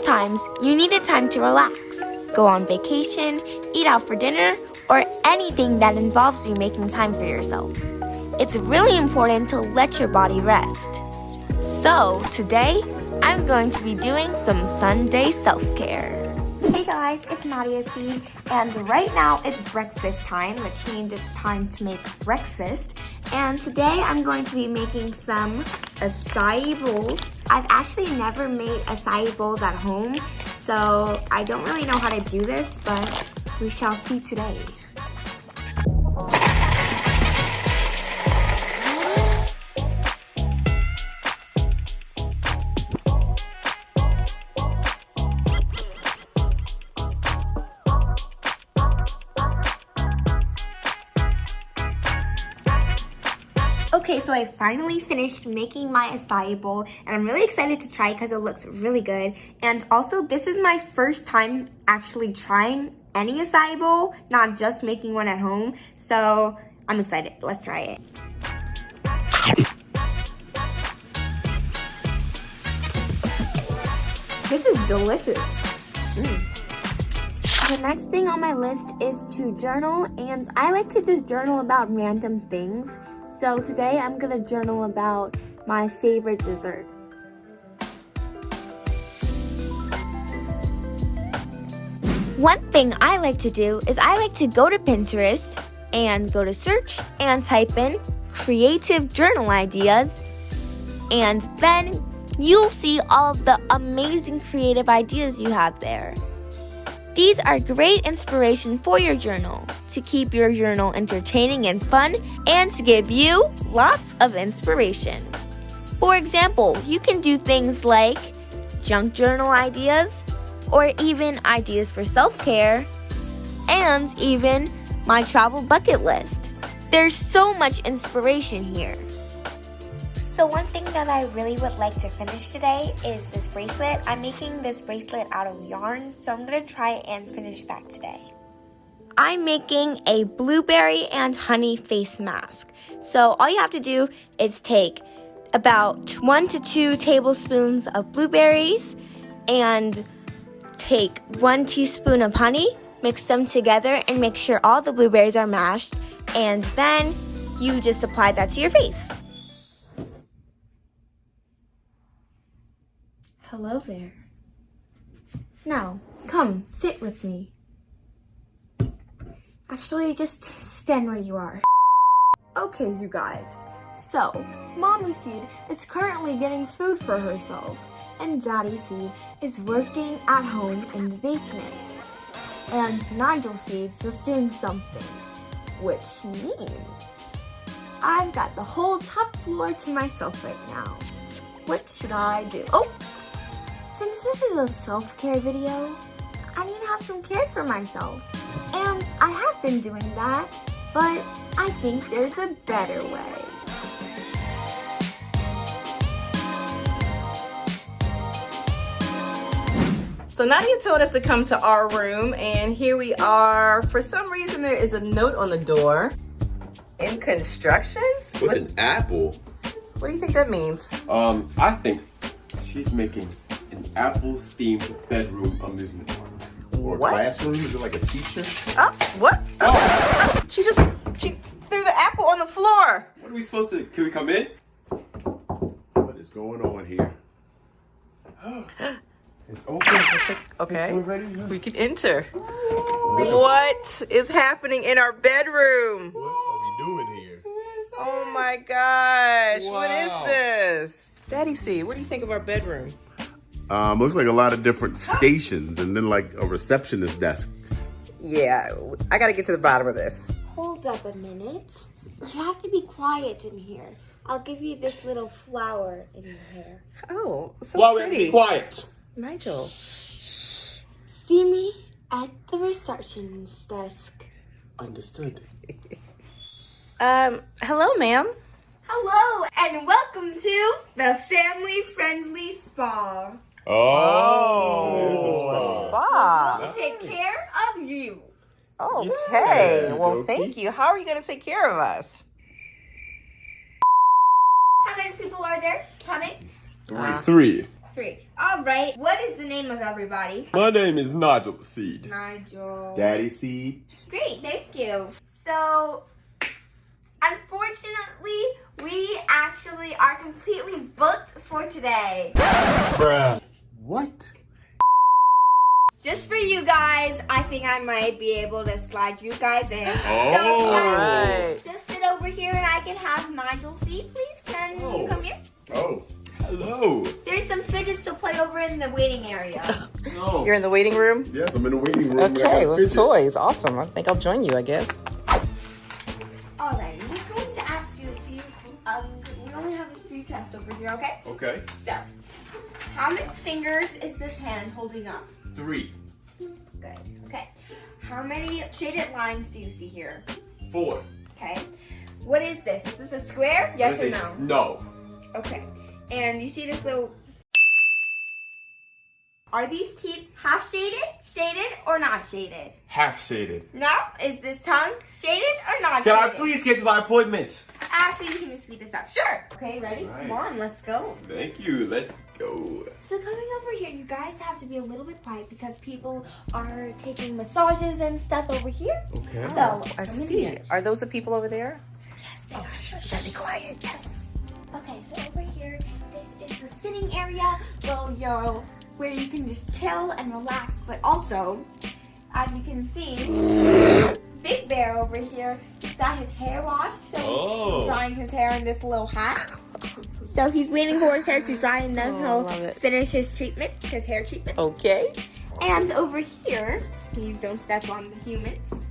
Sometimes you need a time to relax, go on vacation, eat out for dinner, or anything that involves you making time for yourself. It's really important to let your body rest. So today, I'm going to be doing some Sunday self-care. Hey guys, it's Nadia Seed, and right now it's breakfast time, which means it's time to make breakfast. And today I'm going to be making some acai bowls. I've actually never made acai bowls at home, so I don't really know how to do this, but we shall see today. Okay, so I finally finished making my acai bowl, and I'm really excited to try it because it looks really good. And also, this is my first time actually trying any acai bowl, not just making one at home. So I'm excited. Let's try it. This is delicious. The next thing on my list is to journal, and I like to just journal about random things. So today I'm gonna journal about my favorite dessert. One thing I like to do is I like to go to Pinterest and go to search and type in creative journal ideas, and then you'll see all of the amazing creative ideas you have there. These are great inspiration for your journal, to keep your journal entertaining and fun, and to give you lots of inspiration. For example, you can do things like junk journal ideas, or even ideas for self-care, and even my travel bucket list. There's so much inspiration here. So one thing that I really would like to finish today is this bracelet. I'm making this bracelet out of yarn, so I'm going to try and finish that today. I'm making a blueberry and honey face mask. So all you have to do is take about 1 to 2 tablespoons of blueberries and take 1 teaspoon of honey, mix them together and make sure all the blueberries are mashed, and then you just apply that to your face. Hello there. Now, come, sit with me. Actually, just stand where you are. Okay, you guys. So, Mommy Seed is currently getting food for herself, and Daddy Seed is working at home in the basement. And Nigel Seed's just doing something, which means I've got the whole top floor to myself right now. What should I do? Oh! Since this is a self-care video, I need to have some care for myself. And I have been doing that, but I think there's a better way. So Nadia told us to come to our room, and here we are. For some reason, there is a note on the door. In construction? With an apple? What do you think that means? I think she's making an apple-themed bedroom amusement park. Or What? classroom? Is it like a teacher? Oh, what? Oh. She threw the apple on the floor. What are we supposed to, can we come in? What is going on here? It's open. Okay, We're ready? we can enter. What is happening in our bedroom? What are we doing here? Oh my gosh, what is Wow. this? Daddy C, what do you think of our bedroom? Looks like a lot of different stations and then like a receptionist desk. Yeah, I gotta get to the bottom of this. Hold up a minute. You have to be quiet in here. I'll give you this little flower in your hair. Oh, so pretty. quiet. Nigel. See me at the receptionist desk. Understood. Hello, ma'am. Hello, and welcome to the family-friendly spa. Oh. Spa. We'll take care of you. Okay. Yeah, Well, dokey. thank you. How are you going to take care of us? How many people are there coming? Three. 3. All right. What is the name of everybody? My name is Nadia Seed. Nigel. Daddy Seed. Great, thank you. So, unfortunately, we actually are completely booked for today. Bruh. What? Just for you guys, I think I might be able to slide you guys in. Oh. So, you guys Alright. just sit over here and I can have Nigel seat, please. Can you come here? Oh. Hello. There's some fidgets to play over in the waiting area. No. You're in the waiting room? Yes, I'm in the waiting room. Okay, with toys. Awesome. I think I'll join you, I guess. All right, I'm just going to ask you a few. We only have a few tests over here, okay? Okay. So, how many fingers is this hand holding up? 3, Good. Okay. How many shaded lines do you see here? 4. Okay. What is this? Is this a square? Yes or no? No. Okay. And you see this little... Are these teeth half shaded, or not shaded? Half shaded. No? Is this tongue shaded or not Can I shaded? please get to my appointment? Actually, you can just speed this up. Sure. Okay, ready? Right. Come on, let's go. Thank you. Let's go. So coming over here, you guys have to be a little bit quiet because people are taking massages and stuff over here. Okay. So, I come in see. here. Are those the people over there? Yes, they are. Shh, be quiet. Yes. Okay, so over here, this is the sitting area. Well, where you can just chill and relax, but also, as you can see, Big Bear over here just got his hair washed, so he's drying his hair in this little hat. So he's waiting for his hair to dry, and then love he'll it. finish his treatment, his hair treatment. Okay. And over here, please don't step on the humans.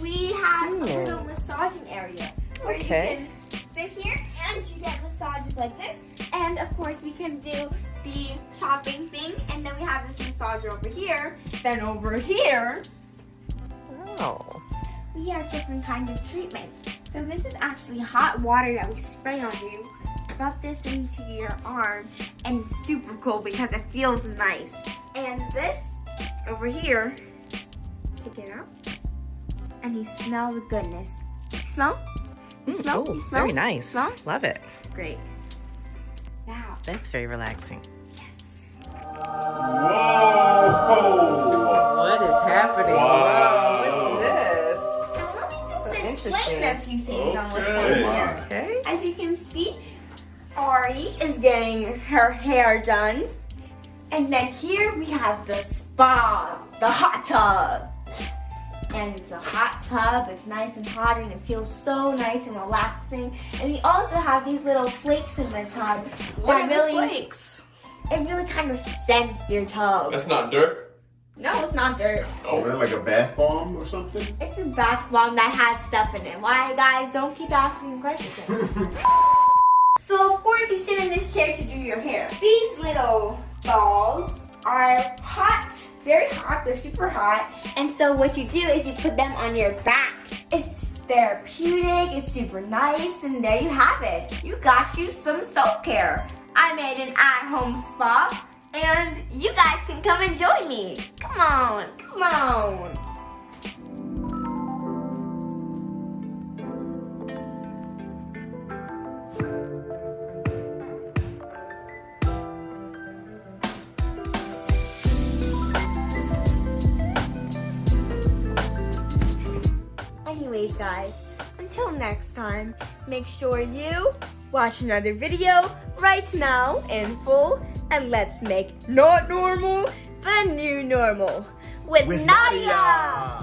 We have a little massaging area where Okay. you can sit here and you get massages like this. And of course, we can do the shopping thing. And then we have this massager over here. Then over here, Oh. we have different kinds of treatments. So this is actually hot water that we spray on you. Rub this into your arm, and it's super cool because it feels nice. And this over here, take it out, and you smell the goodness. You smell? You smell? Ooh, You smell? very nice. Smell? Love it. Great. Now, That's very relaxing. Whoa. What is happening? Wow. What's this? so let me just So explain a few things on what's Okay. going on here. Okay. As you can see, Ari is getting her hair done. And then here we have the spa, the hot tub. And it's a hot tub, it's nice and hot, and it feels so nice and relaxing. And we also have these little flakes in the tub. What that are really, the flakes? It really kind of scents your tub. That's not dirt. No, it's not dirt. Oh, is that like a bath bomb or something? It's a bath bomb that had stuff in it. Why, guys? Don't keep asking questions. So, of course, you sit in this chair to do your hair. These little balls are hot, very hot. They're super hot. And so what you do is you put them on your back. It's therapeutic. It's super nice. And there you have it. You got you some self-care. I made an at-home spa. And you guys can come and join me. Come on. Come on. Anyways, guys, until next time, make sure you watch another video right now in full, and let's make not normal the new normal with Nadia.